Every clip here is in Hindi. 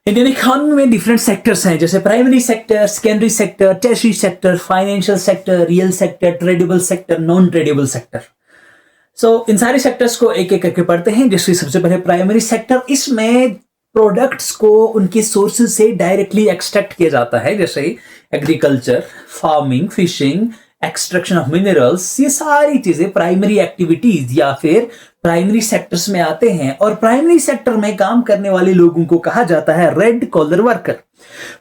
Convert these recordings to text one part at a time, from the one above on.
इंडियन इकोनॉमी में डिफरेंट सेक्टर्स हैं, जैसे primary sector, secondary sector, tertiary sector, financial sector, real sector, tradable sector, non tradable sector. इन सारे सेक्टर्स को एक एक करके पढ़ते हैं। जैसे सबसे पहले प्राइमरी सेक्टर, इसमें प्रोडक्ट्स को उनके सोर्सेज से डायरेक्टली एक्सट्रैक्ट किया जाता है, जैसे agriculture, farming, fishing, extraction of minerals. ये सारी चीजें प्राइमरी एक्टिविटीज या फिर प्राइमरी सेक्टर्स में आते हैं। और प्राइमरी सेक्टर में काम करने वाले लोगों को कहा जाता है red collar worker.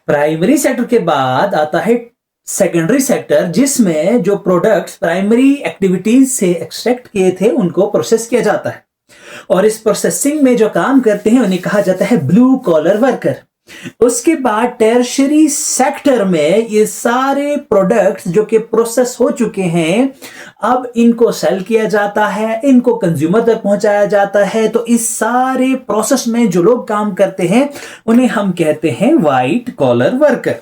Primary sector के बाद आता है सेकेंडरी सेक्टर, जिसमें जो प्रोडक्ट्स प्राइमरी एक्टिविटीज से एक्सट्रैक्ट किए थे उनको प्रोसेस किया जाता है, और इस प्रोसेसिंग में जो काम करते हैं उन्हें कहा जाता है ब्लू कॉलर वर्कर। उसके बाद टर्शियरी सेक्टर में ये सारे प्रोडक्ट्स जो कि प्रोसेस हो चुके हैं, अब इनको सेल किया जाता है, इनको कंज्यूमर तक पहुंचाया जाता है। तो इस सारे प्रोसेस में जो लोग काम करते हैं उन्हें हम कहते हैं white collar worker.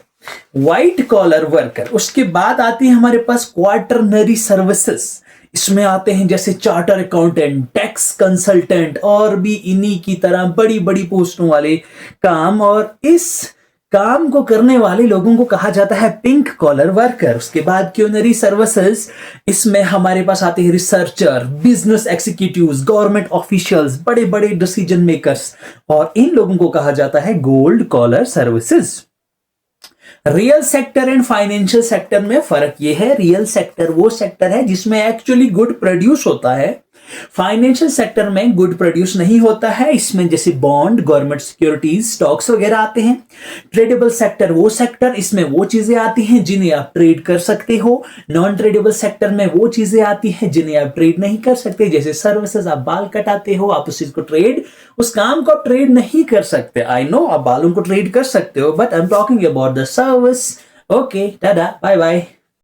White collar worker. उसके बाद आती है हमारे पास क्वार्टरनरी सर्विसेज। इसमें आते हैं जैसे चार्टर अकाउंटेंट, टैक्स कंसल्टेंट और भी इन्हीं की तरह बड़ी बड़ी पोस्टों वाले काम, और इस काम को करने वाले लोगों को कहा जाता है पिंक कॉलर वर्कर। उसके बाद क्यूनरी सर्विसेज, इसमें हमारे पास आते हैं researcher, business executives, government officials, बड़े बड़े डिसीजन मेकर्स, और इन लोगों को कहा जाता है gold collar services. Real sector and financial sector में फर्क यह है, रियल सेक्टर वो सेक्टर है जिसमें एक्चुअली गुड प्रोड्यूस होता है, फाइनेंशियल सेक्टर में गुड प्रोड्यूस नहीं होता है। इसमें जैसे बॉन्ड, गवर्नमेंट सिक्योरिटीज, स्टॉक्स वगैरह आते हैं। ट्रेडेबल सेक्टर वो सेक्टर, इसमें वो चीजें आती हैं जिन्हें आप ट्रेड कर सकते हो। नॉन ट्रेडेबल सेक्टर में वो चीजें आती हैं जिन्हें आप ट्रेड नहीं कर सकते, जैसे सर्विसेज, आप बाल कटाते हो, आप उस चीज को ट्रेड, उस काम को आप ट्रेड नहीं कर सकते। आई नो आप बालों को ट्रेड कर सकते हो, but I am talking about the service. Okay, tata, bye bye.